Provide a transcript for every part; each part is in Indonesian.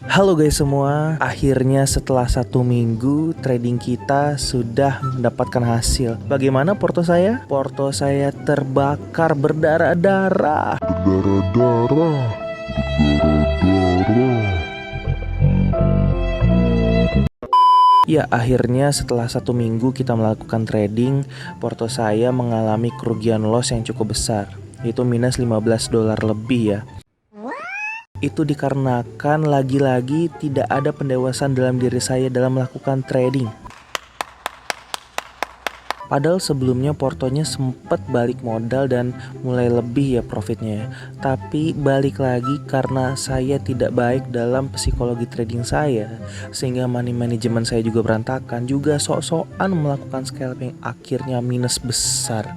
Halo guys semua, akhirnya setelah 1 minggu trading kita sudah mendapatkan hasil. Bagaimana porto saya? Porto saya terbakar berdarah-darah. Ya, akhirnya setelah 1 minggu kita melakukan trading, porto saya mengalami kerugian loss yang cukup besar, yaitu minus $15 lebih ya. Itu dikarenakan lagi-lagi tidak ada pendewasaan dalam diri saya dalam melakukan trading. Padahal sebelumnya portonya sempat balik modal dan mulai lebih ya profitnya. Tapi balik lagi karena saya tidak baik dalam psikologi trading saya, sehingga money management saya juga berantakan, juga sok-sokan melakukan scalping, akhirnya minus besar.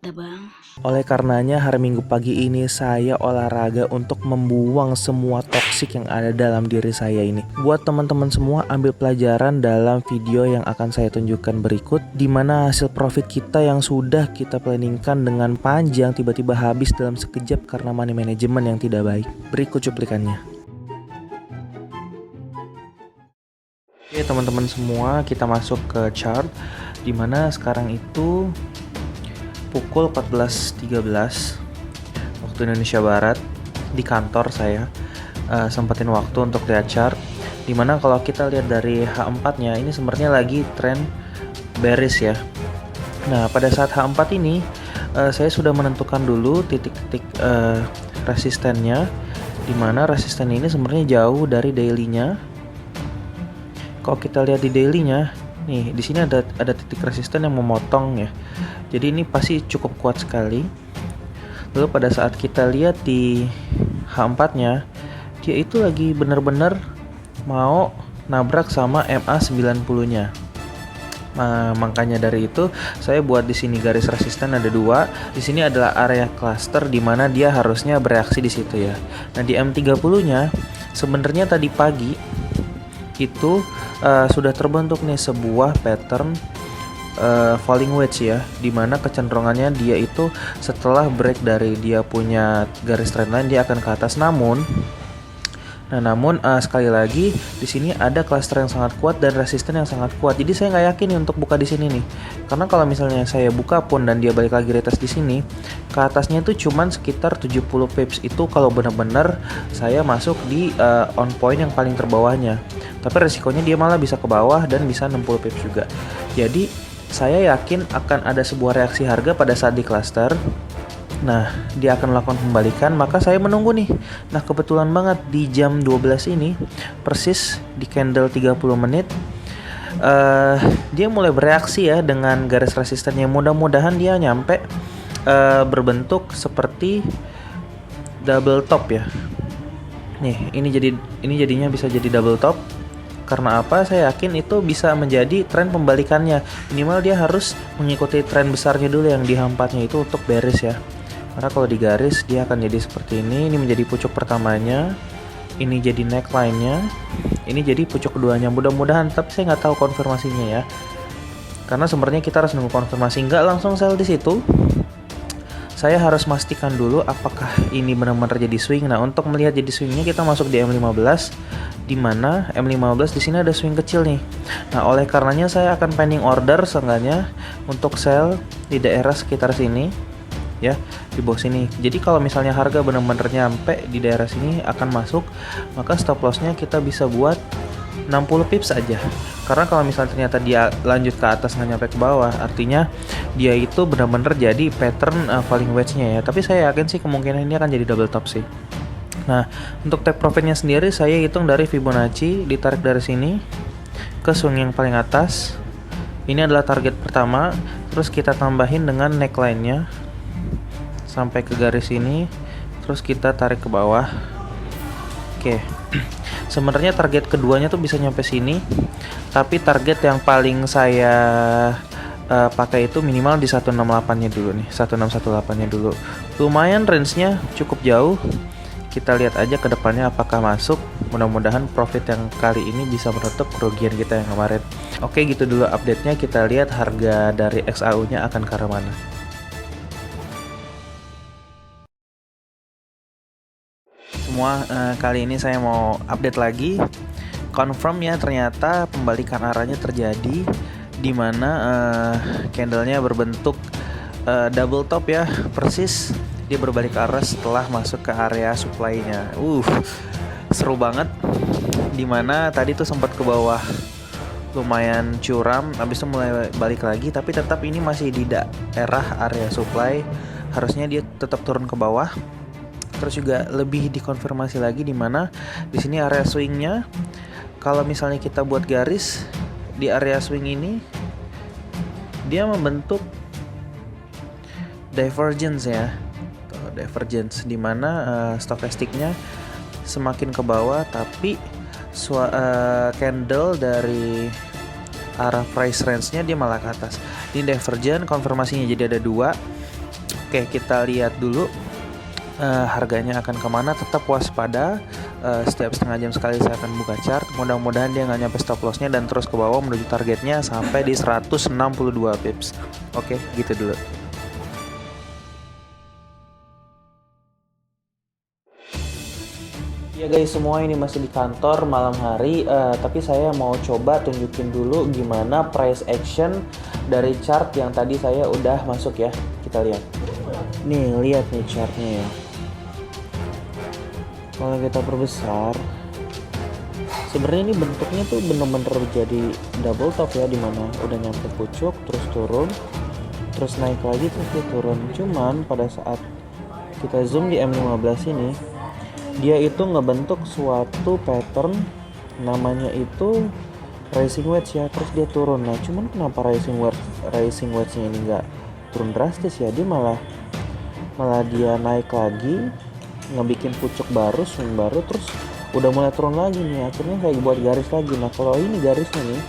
Bang. Oleh karenanya hari Minggu pagi ini saya olahraga untuk membuang semua toksik yang ada dalam diri saya ini. Buat teman-teman semua, ambil pelajaran dalam video yang akan saya tunjukkan berikut, di mana hasil profit kita yang sudah kita planningkan dengan panjang tiba-tiba habis dalam sekejap karena money management yang tidak baik. Berikut cuplikannya. Oke teman-teman semua, kita masuk ke chart, dimana sekarang itu pukul 14.13 waktu Indonesia Barat. Di kantor saya sempetin waktu untuk lihat chart, dimana kalau kita lihat dari H4 nya ini sebenarnya lagi tren bearish ya. Nah pada saat H4 ini saya sudah menentukan dulu titik-titik resistennya, dimana resisten ini sebenarnya jauh dari daily-nya. Kalau kita lihat di daily-nya nih, di sini ada titik resisten yang memotong ya. Jadi ini pasti cukup kuat sekali. Lalu pada saat kita lihat di H4-nya, dia itu lagi benar-benar mau nabrak sama MA90-nya. Nah, makanya dari itu saya buat di sini garis resisten ada 2. Di sini adalah area cluster di mana dia harusnya bereaksi di situ ya. Nah, di M30-nya sebenarnya tadi pagi itu sudah terbentuk nih sebuah pattern falling wedge ya, dimana kecenderungannya dia itu setelah break dari dia punya garis trendline dia akan ke atas. Namun sekali lagi di sini ada cluster yang sangat kuat dan resisten yang sangat kuat. Jadi saya nggak yakin nih untuk buka di sini nih, karena kalau misalnya saya buka pun dan dia balik lagi retest di sini, ke atasnya itu cuman sekitar 70 pips. Itu kalau benar-benar saya masuk di on point yang paling terbawahnya. Tapi resikonya dia malah bisa ke bawah dan bisa 60 pips juga. Jadi saya yakin akan ada sebuah reaksi harga pada saat di cluster. Nah, dia akan melakukan pembalikan, maka saya menunggu nih. Nah, kebetulan banget di jam 12 ini, persis di candle 30 menit, dia mulai bereaksi ya dengan garis resistennya. Mudah-mudahan dia nyampe berbentuk seperti double top ya. Nih, ini jadinya bisa jadi double top. Karena apa? Saya yakin itu bisa menjadi tren pembalikannya. Minimal dia harus mengikuti tren besarnya dulu yang di H4-nya itu untuk bearish ya. Karena kalau di garis dia akan jadi seperti ini. Ini menjadi pucuk pertamanya, ini jadi neckline-nya, ini jadi pucuk keduanya. Mudah-mudahan, tapi saya nggak tahu konfirmasinya ya. Karena sebenarnya kita harus nunggu konfirmasi, nggak langsung sell di situ. Saya harus memastikan dulu apakah ini benar-benar jadi swing. Nah, untuk melihat jadi swingnya kita masuk di M15, di mana M15 di sini ada swing kecil nih. Nah, oleh karenanya saya akan pending order seenggaknya untuk sell di daerah sekitar sini ya, di bawah sini. Jadi kalau misalnya harga benar-benar nyampe di daerah sini akan masuk, maka stop lossnya kita bisa buat 60 pips aja. Karena kalau misalnya ternyata dia lanjut ke atas nggak nyampe ke bawah, artinya dia itu benar-benar jadi pattern falling wedge-nya ya. Tapi saya yakin sih kemungkinan ini akan jadi double top sih. Nah, untuk take profitnya sendiri saya hitung dari Fibonacci, ditarik dari sini ke swing yang paling atas. Ini adalah target pertama, terus kita tambahin dengan neckline-nya sampai ke garis ini, terus kita tarik ke bawah. Oke. Sebenarnya target keduanya tuh bisa nyampe sini, tapi target yang paling saya pakai itu minimal di 168-nya dulu nih, 1618-nya dulu. Lumayan range-nya cukup jauh. Kita lihat aja ke depannya apakah masuk. Mudah-mudahan profit yang kali ini bisa menutup kerugian kita yang kemarin. Oke, gitu dulu update-nya. Kita lihat harga dari XAU-nya akan ke arah mana. semua, kali ini saya mau update lagi. Confirm ya, ternyata pembalikan arahnya terjadi, di mana candlenya berbentuk double top ya, persis dia berbalik arah setelah masuk ke area supply-nya. Seru banget. Dimana tadi tuh sempat ke bawah, lumayan curam, habis itu mulai balik lagi, tapi tetap ini masih di daerah area supply. Harusnya dia tetap turun ke bawah. Terus juga lebih dikonfirmasi lagi di mana di sini area swingnya. Kalau misalnya kita buat garis di area swing ini, dia membentuk divergence ya, divergence di mana stokastiknya semakin ke bawah, tapi candle dari arah price range-nya dia malah ke atas. Ini divergent, konfirmasinya jadi ada 2. Oke, kita lihat dulu harganya akan kemana. Tetap waspada, setiap setengah jam sekali saya akan buka chart. Mudah-mudahan dia nggak nyampe stop loss-nya dan terus ke bawah menuju targetnya sampai di 162 pips. Oke, gitu dulu. Ya guys, semua ini masih di kantor malam hari, tapi saya mau coba tunjukin dulu gimana price action dari chart yang tadi saya udah masuk ya. Kita lihat. Nih, lihat nih chartnya ya. Kalau kita perbesar, sebenarnya ini bentuknya tuh bener-bener jadi double top ya, dimana udah nyampe pucuk, terus turun, terus naik lagi, terus dia turun. Cuman pada saat kita zoom di M15 ini, dia itu ngebentuk suatu pattern, namanya itu rising wedge ya, terus dia turun. Nah, cuman kenapa rising wedge-nya ini nggak turun drastis ya, dia malah dia naik lagi, ngebikin pucuk baru, swing baru, terus udah mulai turun lagi nih. Akhirnya saya buat garis lagi. Nah, kalau ini garisnya nih,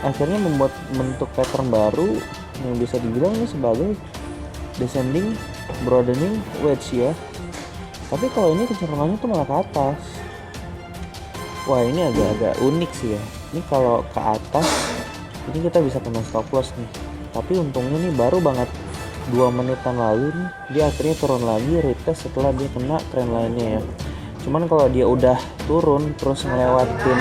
akhirnya membuat bentuk pattern baru yang bisa dibilang ini sebagai descending broadening wedge ya. Tapi kalau ini kecenderungannya tuh malah ke atas. Wah, ini agak-agak unik sih ya. Ini kalau ke atas, ini kita bisa kena stop loss nih. Tapi untungnya nih baru banget 2 menitan lalu nih, dia akhirnya turun lagi retest setelah dia kena trend line-nya ya. Cuman kalau dia udah turun terus ngelewatin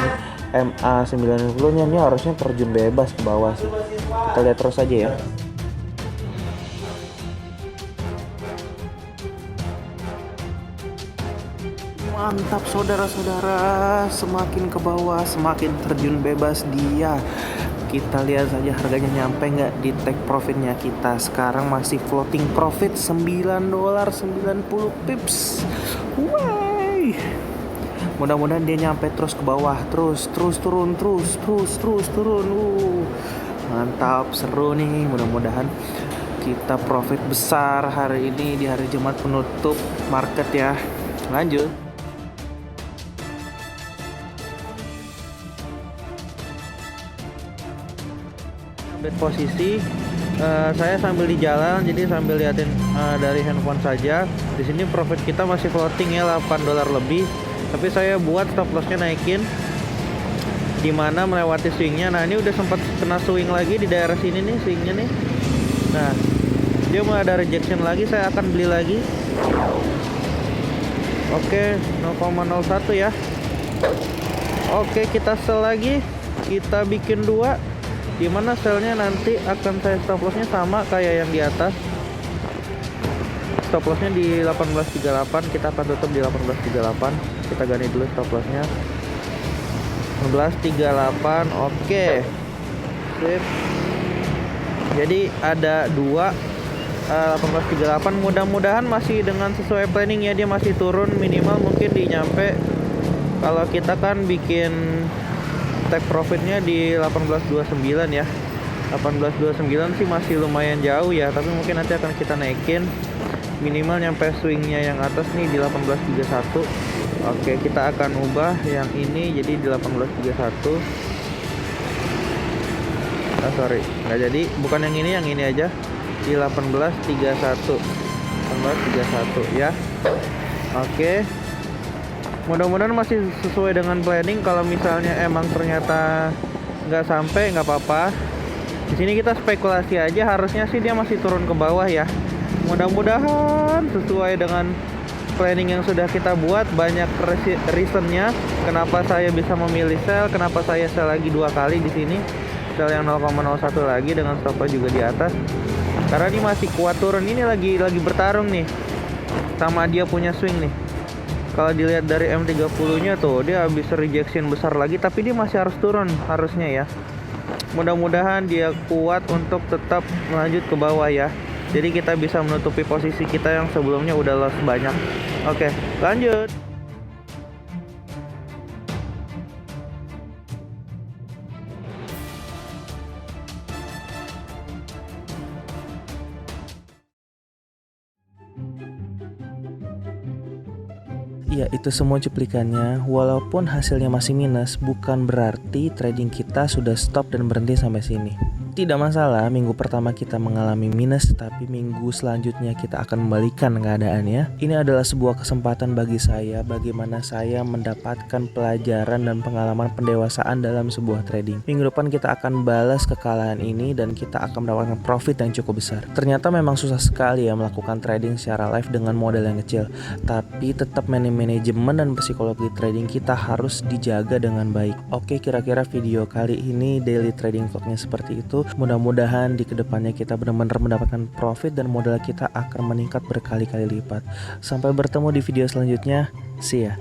MA90 nya, ini harusnya terjun bebas ke bawah sih. Kita lihat terus aja ya. Mantap saudara-saudara, semakin ke bawah semakin terjun bebas dia. Kita lihat saja harganya nyampe nggak di take profitnya kita. Sekarang masih floating profit $9.90 pips. Wey, mudah-mudahan dia nyampe terus ke bawah, terus turun, terus turun. Mantap, seru nih. Mudah-mudahan kita profit besar hari ini di hari Jumat penutup market ya. Lanjut. Posisi saya sambil di jalan, jadi sambil liatin dari handphone saja. Di sini profit kita masih floating ya, $8 lebih. Tapi saya buat stop lossnya naikin, dimana melewati swingnya. Nah, ini udah sempat kena swing lagi di daerah sini nih swingnya nih. Nah, dia mulai ada rejection lagi, saya akan beli lagi. Oke, 0,01 ya. Oke, kita sell lagi. Kita bikin 2. Dimana sellnya nanti akan saya stop lossnya sama kayak yang di atas. Stop lossnya di 18.38, kita akan tutup di 18.38. Kita ganti dulu stop lossnya 18.38. Oke, sip. Jadi ada 2 18.38. Mudah-mudahan masih dengan sesuai planning ya, dia masih turun minimal mungkin di nyampe, kalau kita kan bikin take profitnya di 18.29 ya. 18.29 sih masih lumayan jauh ya, tapi mungkin nanti akan kita naikin minimal nyampe swingnya yang atas nih di 18.31. Oke, kita akan ubah yang ini jadi di 18.31. Sorry, nggak jadi, bukan yang ini aja di 18.31. 18.31 ya. Oke, mudah-mudahan masih sesuai dengan planning. Kalau misalnya emang ternyata nggak sampai, nggak apa-apa. Di sini kita spekulasi aja, harusnya sih dia masih turun ke bawah ya. Mudah-mudahan sesuai dengan planning yang sudah kita buat, banyak reasonnya kenapa saya bisa memilih sell, kenapa saya sell lagi 2 kali di sini, sell yang 0,01 lagi dengan stop loss juga di atas. Karena ini masih kuat turun, ini lagi bertarung nih sama dia punya swing nih. Kalau dilihat dari M30-nya tuh, dia habis rejection besar lagi, tapi dia masih harus turun harusnya ya. Mudah-mudahan dia kuat untuk tetap melanjut ke bawah ya. Jadi kita bisa menutupi posisi kita yang sebelumnya udah loss banyak. Oke, lanjut. Ya, itu semua cuplikannya. Walaupun hasilnya masih minus, bukan berarti trading kita sudah stop dan berhenti sampai sini. Tidak masalah, minggu pertama kita mengalami minus, tapi minggu selanjutnya kita akan membalikan keadaannya. Ini adalah sebuah kesempatan bagi saya, bagaimana saya mendapatkan pelajaran dan pengalaman pendewasaan dalam sebuah trading. Minggu depan kita akan balas kekalahan ini dan kita akan mendapatkan profit yang cukup besar. Ternyata memang susah sekali ya melakukan trading secara live dengan modal yang kecil, tapi tetap manajemen dan psikologi trading kita harus dijaga dengan baik. Oke, kira-kira video kali ini daily trading vlognya seperti itu. Mudah-mudahan di kedepannya kita benar-benar mendapatkan profit dan modal kita akan meningkat berkali-kali lipat. Sampai bertemu di video selanjutnya. See ya.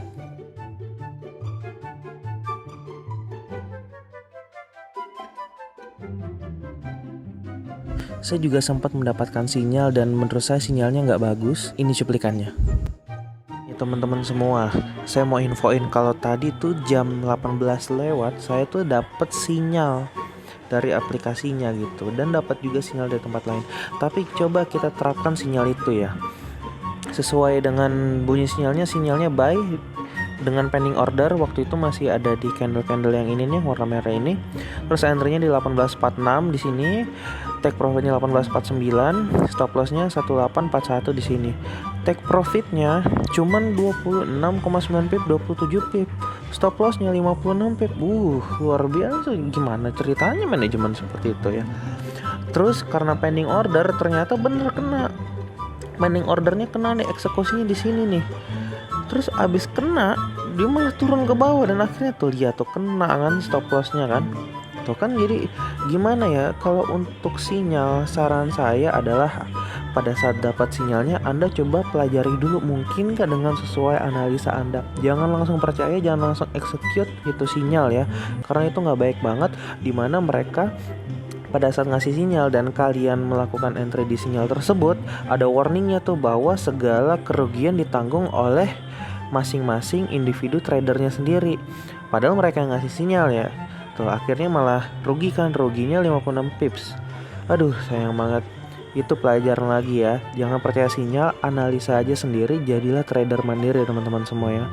Saya juga sempat mendapatkan sinyal dan menurut saya sinyalnya nggak bagus. Ini cuplikannya. Teman-teman semua, saya mau infoin kalau tadi tuh jam 18 lewat saya tuh dapat sinyal dari aplikasinya gitu, dan dapat juga sinyal dari tempat lain. Tapi coba kita terapkan sinyal itu ya, sesuai dengan bunyi sinyalnya buy dengan pending order. Waktu itu masih ada di candle yang ini nih, warna merah ini. Terus entry-nya di 1846 di sini, take profitnya 1849, stop loss-nya 1841 di sini. Take profitnya cuman 26,9 pip, 27 pip. Stop loss-nya 56 pip. Luar biasa. Gimana ceritanya manajemen seperti itu ya. Terus karena pending order ternyata bener kena. Pending ordernya kena nih, eksekusinya di sini nih. Terus abis kena dia malah turun ke bawah dan akhirnya tuh lihat tuh kena kan stop loss-nya kan. Tuh kan, jadi gimana ya, kalau untuk sinyal saran saya adalah pada saat dapat sinyalnya Anda coba pelajari dulu mungkin gak dengan sesuai analisa Anda. Jangan langsung percaya, jangan langsung execute itu sinyal ya, karena itu gak baik banget. Dimana mereka pada saat ngasih sinyal dan kalian melakukan entry di sinyal tersebut, ada warningnya tuh bahwa segala kerugian ditanggung oleh masing-masing individu tradernya sendiri. Padahal mereka yang ngasih sinyal ya. Tuh akhirnya malah rugi kan, ruginya 56 pips. Aduh, sayang banget. Itu pelajaran lagi ya. Jangan percaya sinyal, analisa aja sendiri, jadilah trader mandiri teman-teman semua ya.